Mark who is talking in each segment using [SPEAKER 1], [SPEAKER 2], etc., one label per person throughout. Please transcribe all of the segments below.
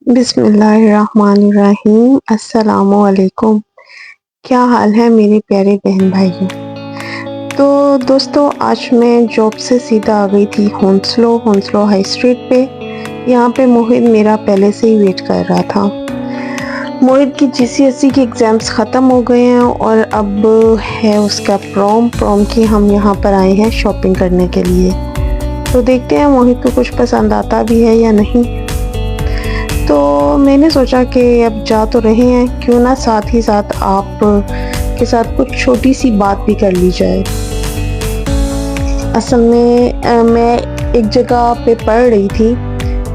[SPEAKER 1] बिस्मिल्लाहिर्रहमानिर्रहीम। अस्सलामुअलैकुम। क्या हाल है मेरे प्यारे बहन भाइयों। तो दोस्तों, आज मैं जॉब से सीधा आ गई थी हॉन्सलो हाई स्ट्रीट पे। यहाँ पे मोहित मेरा पहले से ही वेट कर रहा था। मोहित की जीसीएसई के एग्ज़ाम्स ख़त्म हो गए हैं और अब है उसका प्रॉम की हम यहाँ पर आए हैं शॉपिंग करने के लिए। तो देखते हैं मोहित को कुछ पसंद आता भी है या नहीं। तो मैंने सोचा कि अब जा तो रहे हैं, क्यों ना साथ ही साथ आप के साथ कुछ छोटी सी बात भी कर ली जाए। असल में मैं एक जगह पे पढ़ रही थी,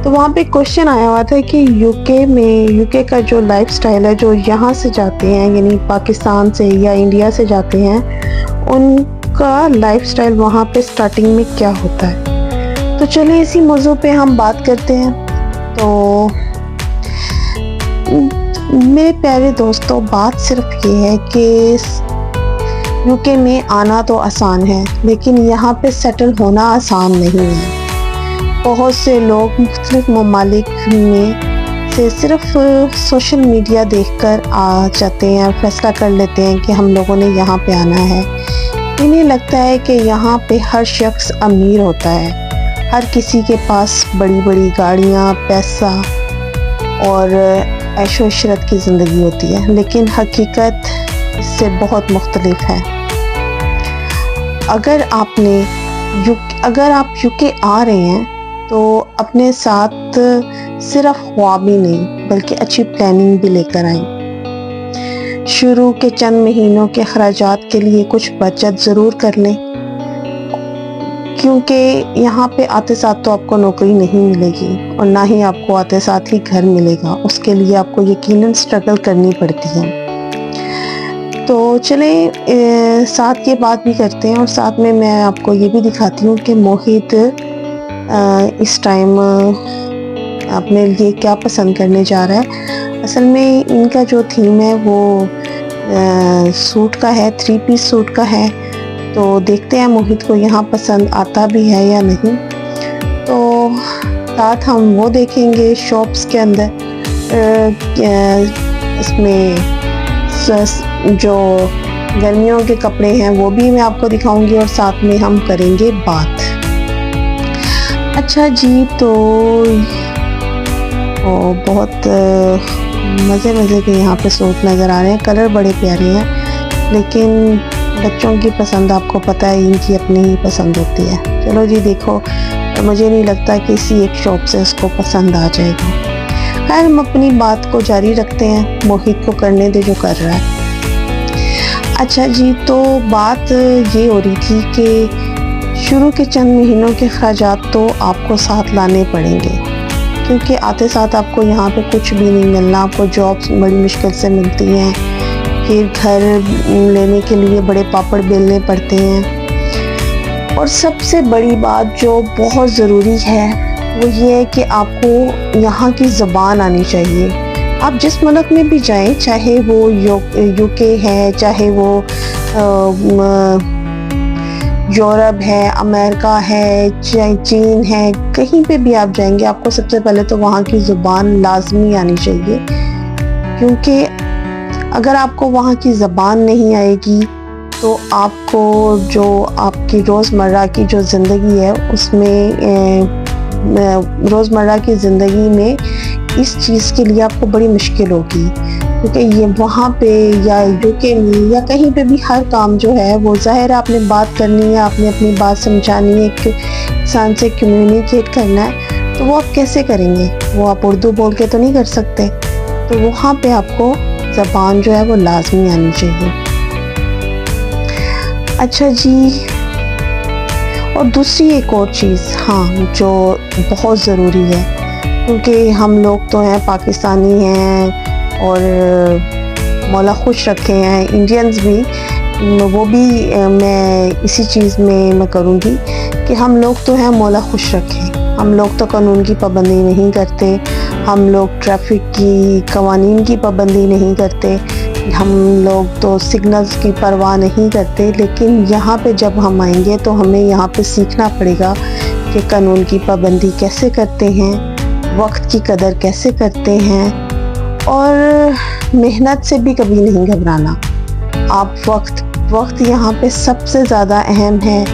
[SPEAKER 1] तो वहाँ पे क्वेश्चन आया हुआ था कि यूके का जो लाइफस्टाइल है, जो यहाँ से जाते हैं यानी पाकिस्तान से या इंडिया से जाते हैं, उनका लाइफस्टाइल वहाँ पे स्टार्टिंग में क्या होता है। तो चलिए इसी मौजू पे हम बात करते हैं। तो मेरे प्यारे दोस्तों, बात सिर्फ ये है कि यूके में आना तो आसान है, लेकिन यहाँ पे सेटल होना आसान नहीं है। बहुत से लोग मुख्तलिफ ममालिक में से सिर्फ सोशल मीडिया देखकर आ जाते हैं और फैसला कर लेते हैं कि हम लोगों ने यहाँ पे आना है। इन्हें लगता है कि यहाँ पे हर शख्स अमीर होता है, हर किसी के पास बड़ी बड़ी गाड़ियाँ, पैसा और ऐशो इशरत की ज़िंदगी होती है, लेकिन हकीकत इससे बहुत मुख्तलिफ है। अगर आप यूके आ रहे हैं तो अपने साथ सिर्फ ख्वाब ही नहीं बल्कि अच्छी प्लानिंग भी लेकर आएं। शुरू के चंद महीनों के अखराजात के लिए कुछ बचत ज़रूर कर लें, क्योंकि यहाँ पे आते साथ तो आपको नौकरी नहीं मिलेगी और ना ही आपको आते साथ ही घर मिलेगा। उसके लिए आपको यकीनन स्ट्रगल करनी पड़ती है। तो चलें साथ ये बात भी करते हैं और साथ में मैं आपको ये भी दिखाती हूँ कि मोहित इस टाइम अपने लिए क्या पसंद करने जा रहा है। असल में इनका जो थीम है वो सूट का है, 3 पीस सूट का है। तो देखते हैं मोहित को यहाँ पसंद आता भी है या नहीं। तो साथ हम वो देखेंगे शॉप्स के अंदर, इसमें जो गर्मियों के कपड़े हैं वो भी मैं आपको दिखाऊंगी और साथ में हम करेंगे बात। अच्छा जी, तो बहुत मज़े के यहाँ पे सूट नज़र आ रहे हैं। कलर बड़े प्यारे हैं, लेकिन बच्चों की पसंद आपको पता है, इनकी अपनी ही पसंद होती है। चलो जी देखो, मुझे नहीं लगता कि किसी एक शॉप से इसको पसंद आ जाएगा। खैर, हम अपनी बात को जारी रखते हैं, मोहित को करने दे जो कर रहा है। अच्छा जी, तो बात ये हो रही थी कि शुरू के चंद महीनों के खर्चात तो आपको साथ लाने पड़ेंगे, क्योंकि आते साथ आपको यहाँ पे कुछ भी नहीं मिलना। आपको जॉब्स बड़ी मुश्किल से मिलती हैं, फिर घर लेने के लिए बड़े पापड़ बेलने पड़ते हैं। और सबसे बड़ी बात जो बहुत ज़रूरी है वो ये है कि आपको यहाँ की ज़बान आनी चाहिए। आप जिस मुल्क में भी जाएं, चाहे वो यूके है, चाहे वो यूरोप है, अमेरिका है, चाहे चीन है, कहीं पे भी आप जाएंगे, आपको सबसे पहले तो वहाँ की ज़ुबान लाजमी आनी चाहिए। क्योंकि अगर आपको वहाँ की ज़बान नहीं आएगी तो आपको जो आपकी रोज़मर्रा की जो ज़िंदगी है उसमें रोज़मर्रा की ज़िंदगी में इस चीज़ के लिए आपको बड़ी मुश्किल होगी। क्योंकि ये वहाँ पे या यूके में या कहीं पे भी हर काम जो है वो ज़ाहिर है आपने बात करनी है, आपने अपनी बात समझानी है, एक इंसान से कम्युनिकेट करना है, तो वो आप कैसे करेंगे? वो आप उर्दू बोल के तो नहीं कर सकते। तो वहाँ पे आपको ज़बान जो है वो लाजमी आनी चाहिए। अच्छा जी, और दूसरी एक और चीज़ हाँ जो बहुत ज़रूरी है, क्योंकि हम लोग तो हैं पाकिस्तानी हैं और मौला खुश रखे हैं, इंडियंस भी, वो भी मैं इसी चीज़ में मैं करूँगी कि हम लोग तो हैं मौला खुश रखें। हम लोग तो कानून की पाबंदी नहीं करते, हम लोग ट्रैफिक की कवानीन की पाबंदी नहीं करते, हम लोग तो सिग्नल्स की परवाह नहीं करते। लेकिन यहाँ पे जब हम आएंगे तो हमें यहाँ पे सीखना पड़ेगा कि कानून की पाबंदी कैसे करते हैं, वक्त की कदर कैसे करते हैं, और मेहनत से भी कभी नहीं घबराना। आप वक्त यहाँ पे सबसे ज़्यादा अहम है।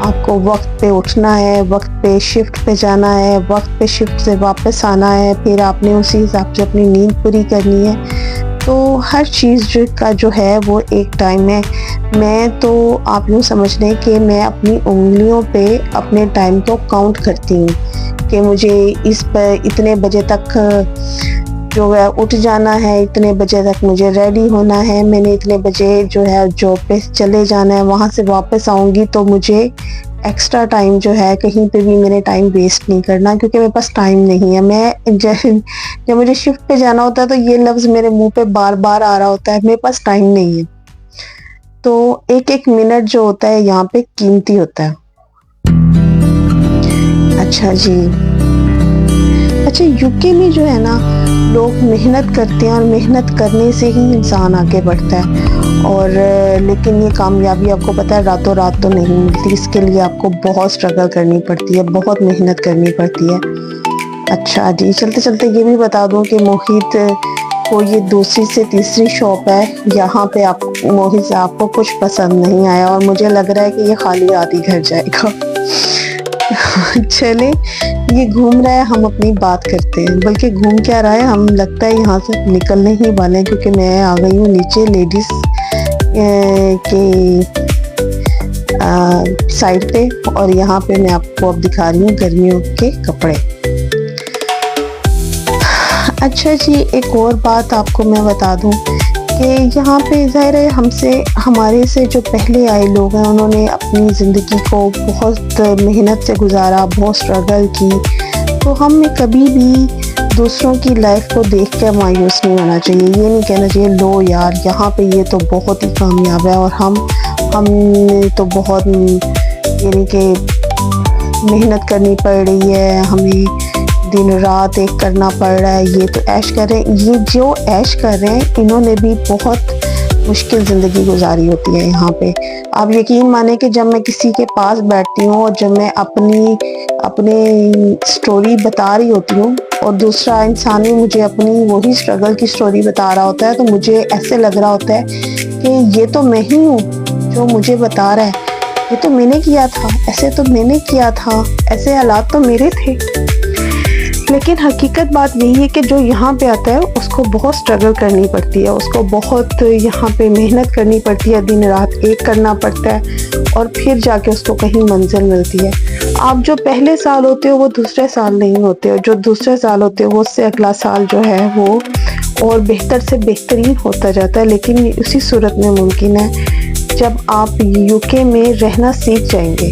[SPEAKER 1] आपको वक्त पे उठना है, वक्त पे शिफ्ट पे जाना है, वक्त पे शिफ्ट से वापस आना है, फिर आपने उसी हिसाब से अपनी नींद पूरी करनी है। तो हर चीज़ का जो है वो एक टाइम है। मैं तो आप यूँ समझ लें कि मैं अपनी उंगलियों पे अपने टाइम को काउंट करती हूँ कि मुझे इस पर इतने बजे तक जो है उठ जाना है, इतने बजे तक मुझे रेडी होना है, मैंने इतने बजे जो है जॉब पे चले जाना है, वहाँ से वापस आऊँगी तो मुझे एक्स्ट्रा टाइम जो है कहीं पे भी मैंने टाइम वेस्ट नहीं करना, क्योंकि मेरे पास टाइम नहीं है। मैं जब मुझे शिफ्ट पे जाना होता है तो ये लफ्ज़ मेरे मुंह पे बार बार आ रहा होता है, मेरे पास टाइम नहीं है। तो एक एक मिनट जो होता है यहाँ पे कीमती होता है। अच्छा जी, अच्छा यूके में जो है ना, लोग मेहनत करते हैं और मेहनत करने से ही इंसान आगे बढ़ता है। और लेकिन ये कामयाबी आपको पता है रातों रात तो नहीं मिलती, इसके लिए आपको बहुत स्ट्रगल करनी पड़ती है, बहुत मेहनत करनी पड़ती है। अच्छा जी, चलते चलते ये भी बता दूं कि मोहित को ये दूसरी से तीसरी शॉप है, यहाँ पे आप मोहित से आपको कुछ पसंद नहीं आया और मुझे लग रहा है कि ये खाली हाथ ही घर जाएगा। चले, ये घूम रहा है, हम अपनी बात करते हैं। बल्कि घूम क्या रहा है, हम लगता है यहाँ से निकलने ही वाले हैं, क्योंकि मैं आ गई हूँ नीचे लेडीज के साइड पे, और यहाँ पे मैं आपको अब दिखा रही हूँ गर्मियों के कपड़े। अच्छा जी, एक और बात आपको मैं बता दूँ कि यहाँ पे ज़ाहिर है हमारे से जो पहले आए लोग हैं, उन्होंने अपनी ज़िंदगी को बहुत मेहनत से गुजारा, बहुत स्ट्रगल की। तो हमें कभी भी दूसरों की लाइफ को देख कर मायूस नहीं होना चाहिए। ये नहीं कहना चाहिए लो यार यहाँ पे ये तो बहुत ही कामयाब है और हम तो बहुत यानी कि मेहनत करनी पड़ रही है, हमें दिन रात एक करना पड़ रहा है, ये तो ऐश कर रहे हैं। ये जो ऐश कर रहे हैं इन्होंने भी बहुत मुश्किल ज़िंदगी गुजारी होती है यहाँ पे। आप यकीन माने कि जब मैं किसी के पास बैठती हूँ और जब मैं अपनी स्टोरी बता रही होती हूँ और दूसरा इंसान भी मुझे अपनी वही स्ट्रगल की स्टोरी बता रहा होता है, तो मुझे ऐसे लग रहा होता है कि ये तो मैं ही हूँ जो मुझे बता रहा है, ये तो मैंने किया था, ऐसे तो मैंने किया था, ऐसे हालात तो मेरे थे। लेकिन हकीकत बात यही है कि जो यहाँ पे आता है उसको बहुत स्ट्रगल करनी पड़ती है, उसको बहुत यहाँ पे मेहनत करनी पड़ती है, दिन रात एक करना पड़ता है और फिर जाके उसको कहीं मंजिल मिलती है। आप जो पहले साल होते हो वो दूसरे साल नहीं होते हो, जो दूसरे साल होते हो वो उससे अगला साल जो है वो और बेहतर से बेहतरीन होता जाता है। लेकिन उसी सूरत में मुमकिन है जब आप यूके में रहना सीख जाएंगे।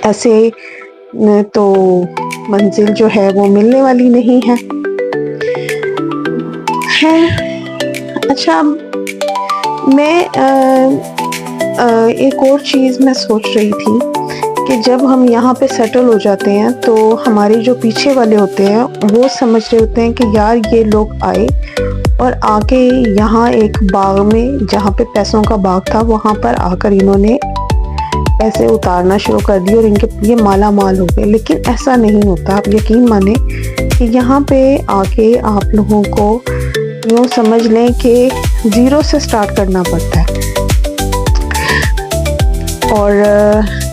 [SPEAKER 1] ऐसे तो मंजिल जो है वो मिलने वाली नहीं है। अच्छा, मैं एक और चीज़ मैं सोच रही थी कि जब हम यहाँ पे सेटल हो जाते हैं तो हमारे जो पीछे वाले होते हैं वो समझ रहे होते हैं कि यार ये लोग आए और आके यहाँ एक बाग में, जहाँ पे पैसों का बाग था, वहाँ पर आकर इन्होंने पैसे उतारना शुरू कर दिए और ये माला माल हो गए। लेकिन ऐसा नहीं होता। आप यकीन माने कि यहाँ पे आके आप लोगों को यूँ समझ लें कि ज़ीरो से स्टार्ट करना पड़ता है। और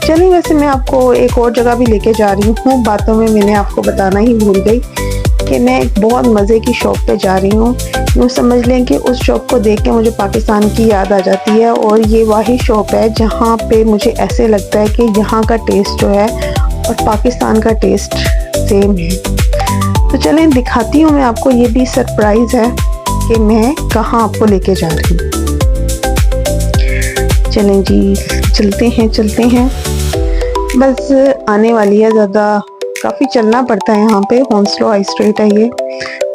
[SPEAKER 1] चलिए, वैसे मैं आपको एक और जगह भी लेके जा रही हूँ। बातों में मैंने आपको बताना ही भूल गई कि मैं एक बहुत मज़े की शॉप पे जा रही हूँ। यूँ समझ लें कि उस शॉप को देख के मुझे पाकिस्तान की याद आ जाती है और ये वही शॉप है जहाँ पे मुझे ऐसे लगता है कि यहाँ का टेस्ट जो है और पाकिस्तान का टेस्ट सेम है। तो चलें दिखाती हूँ मैं आपको, ये भी सरप्राइज़ है कि मैं कहाँ आपको लेके जा रही हूँ। चलें जी, चलते हैं। बस आने वाली है, ज़्यादा काफ़ी चलना पड़ता है यहाँ पे। हॉन्सलो हाई स्ट्रीट है ये,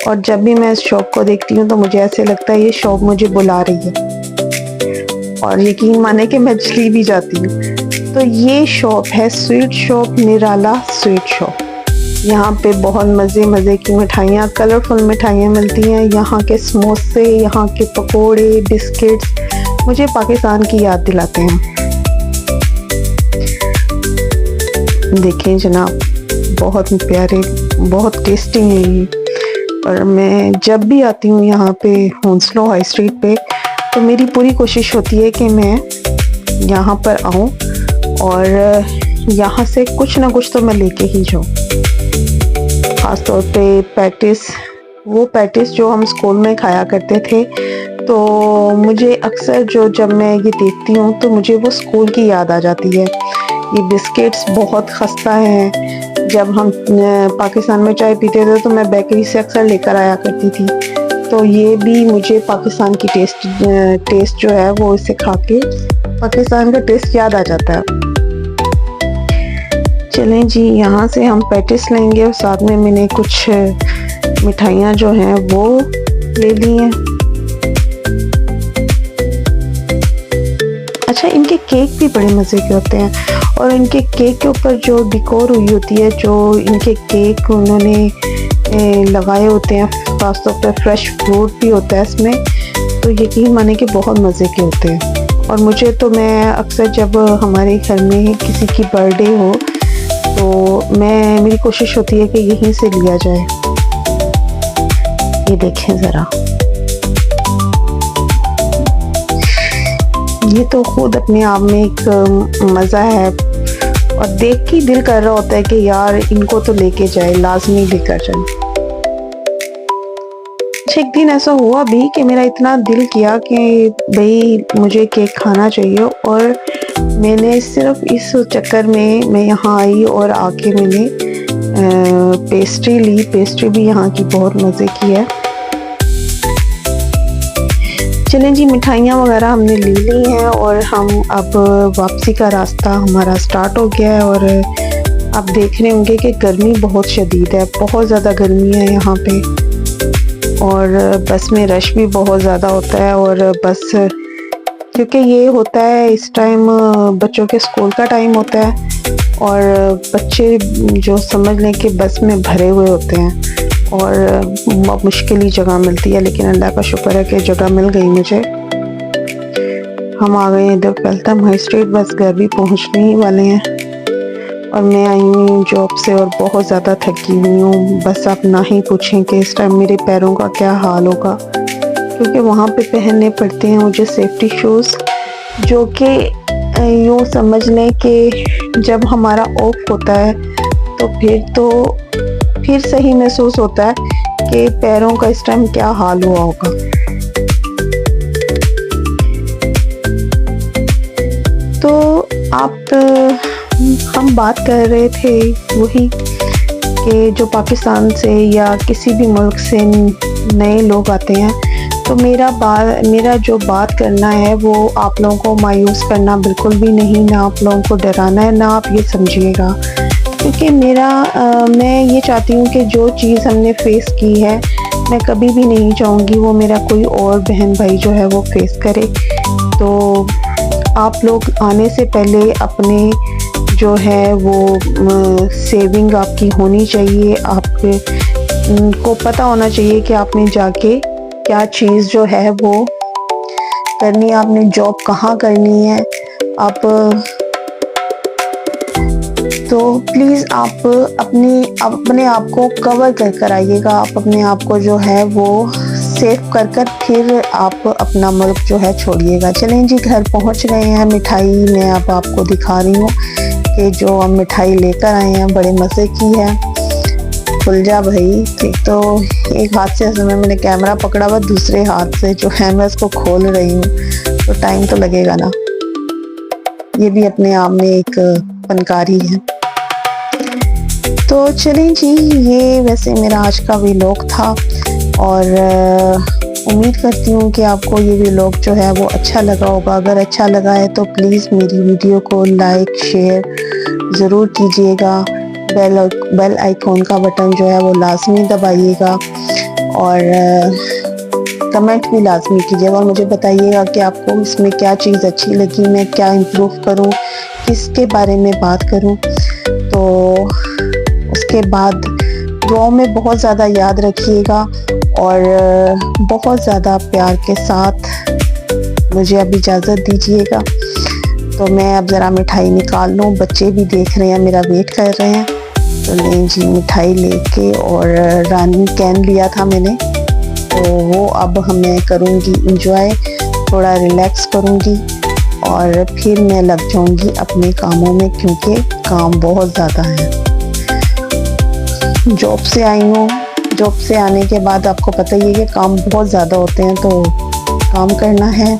[SPEAKER 1] और जब भी मैं इस शॉप को देखती हूँ तो मुझे ऐसे लगता है ये शॉप मुझे बुला रही है और यकीन माने कि मैं चली भी जाती हूँ। तो ये शॉप है स्वीट शॉप, निराला स्वीट शॉप। यहाँ पे बहुत मज़े की मिठाइयाँ, कलरफुल मिठाइयाँ मिलती हैं। यहाँ के समोसे, यहाँ के पकोड़े, बिस्किट्स मुझे पाकिस्तान की याद दिलाते हैं। देखें जनाब, बहुत प्यारे बहुत टेस्टी मिली। और मैं जब भी आती हूँ यहाँ पे हौंसलो हाई स्ट्रीट पे, तो मेरी पूरी कोशिश होती है कि मैं यहाँ पर आऊँ और यहाँ से कुछ ना कुछ तो मैं लेके ही जाऊँ। ख़ास तौर पे पैटिस, वो पैटिस जो हम स्कूल में खाया करते थे, तो मुझे अक्सर जब मैं ये देखती हूँ तो मुझे वो स्कूल की याद आ जाती है। ये बिस्किट्स बहुत खस्ता हैं। जब हम पाकिस्तान में चाय पीते थे तो मैं बेकरी से अक्सर लेकर आया करती थी, तो ये भी मुझे पाकिस्तान की टेस्ट जो है वो इसे खा के पाकिस्तान का टेस्ट याद आ जाता है। चलें जी, यहाँ से हम पैटिस लेंगे और साथ में मैंने कुछ मिठाइयाँ जो हैं वो ले ली हैं। अच्छा, इनके केक भी बड़े मज़े के होते हैं और इनके केक के ऊपर जो डेकोर हुई होती है, जो इनके केक उन्होंने लगाए होते हैं, खासतौर पर फ्रेश फ्रूट भी होता है इसमें, तो यकीन माने कि बहुत मज़े के होते हैं। और मुझे तो मैं अक्सर जब हमारे घर में किसी की बर्थडे हो तो मेरी कोशिश होती है कि यहीं से लिया जाए। ये देखें ज़रा, ये तो खुद अपने आप में एक मज़ा है और देख के दिल कर रहा होता है कि यार इनको तो लेके जाए, लाजमी लेकर जाए। एक दिन ऐसा हुआ भी कि मेरा इतना दिल किया कि भाई मुझे केक खाना चाहिए, और मैंने सिर्फ इस चक्कर में मैं यहाँ आई और आके मैंने पेस्ट्री ली। पेस्ट्री भी यहाँ की बहुत मज़े की है। चलें जी, मिठाइयाँ वगैरह हमने ले ली हैं और हम अब वापसी का रास्ता हमारा स्टार्ट हो गया है। और आप देख रहे होंगे कि गर्मी बहुत शदीद है, बहुत ज़्यादा गर्मी है यहाँ पे, और बस में रश भी बहुत ज़्यादा होता है। और बस क्योंकि ये होता है इस टाइम बच्चों के स्कूल का टाइम होता है और बच्चे जो समझ लें कि बस में भरे हुए होते हैं और मुश्किल ही जगह मिलती है, लेकिन अल्लाह का शुक्र है कि जगह मिल गई मुझे। हम आ गए इधर पहलतम हाई स्ट्रीट, बस घर भी पहुंचने ही वाले हैं। और मैं आई हूँ जॉब से और बहुत ज़्यादा थकी हुई हूँ। बस आप ना ही पूछें कि इस टाइम मेरे पैरों का क्या हाल होगा, क्योंकि वहाँ पे पहनने पड़ते हैं मुझे सेफ्टी शूज़, जो कि यूँ समझ लें कि जब हमारा ऑफ होता है तो फिर सही महसूस होता है कि पैरों का इस टाइम क्या हाल हुआ होगा। तो हम बात कर रहे थे वही कि जो पाकिस्तान से या किसी भी मुल्क से नए लोग आते हैं, तो मेरा जो बात करना है वो आप लोगों को मायूस करना बिल्कुल भी नहीं, ना आप लोगों को डराना है, ना आप ये समझिएगा, क्योंकि मैं ये चाहती हूँ कि जो चीज़ हमने फेस की है, मैं कभी भी नहीं चाहूँगी वो मेरा कोई और बहन भाई जो है वो फेस करे। तो आप लोग आने से पहले अपने जो है वो सेविंग आपकी होनी चाहिए। आपको पता होना चाहिए कि आपने जाके क्या चीज़ जो है वो करनी है, आपने जॉब कहाँ करनी है। तो प्लीज़ आप अपने आप को कवर कर आइएगा। आप अपने आप को जो है वो सेव कर फिर आप अपना मुल्क जो है छोड़िएगा। चलें जी, घर पहुंच गए हैं। मिठाई मैं अब आपको दिखा रही हूँ कि जो हम मिठाई लेकर आए हैं बड़े मज़े की है। खुल जा भाई। तो एक हाथ से मैंने कैमरा पकड़ा हुआ, दूसरे हाथ से जो है मैं इसको खोल रही हूँ, तो टाइम तो लगेगा ना। ये भी अपने आप में एक फनकारी है। तो चलें जी, ये वैसे मेरा आज का व्लॉग था और उम्मीद करती हूँ कि आपको ये व्लॉग जो है वो अच्छा लगा होगा। अगर अच्छा लगा है तो प्लीज़ मेरी वीडियो को लाइक शेयर ज़रूर कीजिएगा। बेल आइकॉन का बटन जो है वो लाजमी दबाइएगा और कमेंट भी लाजमी कीजिएगा और मुझे बताइएगा कि आपको इसमें क्या चीज़ अच्छी लगी, मैं क्या इम्प्रूव करूँ, किसके बारे में बात करूँ। तो उसके बाद दुआ में बहुत ज़्यादा याद रखिएगा और बहुत ज़्यादा प्यार के साथ मुझे अब इजाज़त दीजिएगा। तो मैं अब ज़रा मिठाई निकाल लूँ, बच्चे भी देख रहे हैं, मेरा वेट कर रहे हैं। तो लें जी मिठाई लेके, और रानी कैन लिया था मैंने, तो वो अब मैं करूँगी इंजॉय, थोड़ा रिलैक्स करूँगी और फिर मैं लग जाऊँगी अपने कामों में, क्योंकि काम बहुत ज़्यादा है। जॉब से आई हूँ, जॉब से आने के बाद आपको पता ही है कि काम बहुत ज़्यादा होते हैं, तो काम करना है।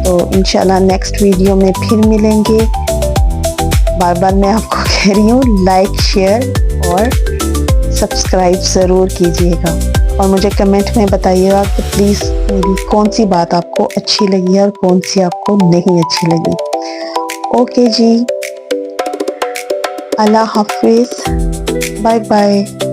[SPEAKER 1] तो इंशाल्लाह नेक्स्ट वीडियो में फिर मिलेंगे। बार बार मैं आपको कह रही हूँ, लाइक शेयर और सब्सक्राइब ज़रूर कीजिएगा, और मुझे कमेंट में बताइएगा कि प्लीज़ मेरी कौन सी बात आपको अच्छी लगी है और कौन सी आपको नहीं अच्छी लगी। ओके जी, अल्लाह हाफिज़, बाय बाय।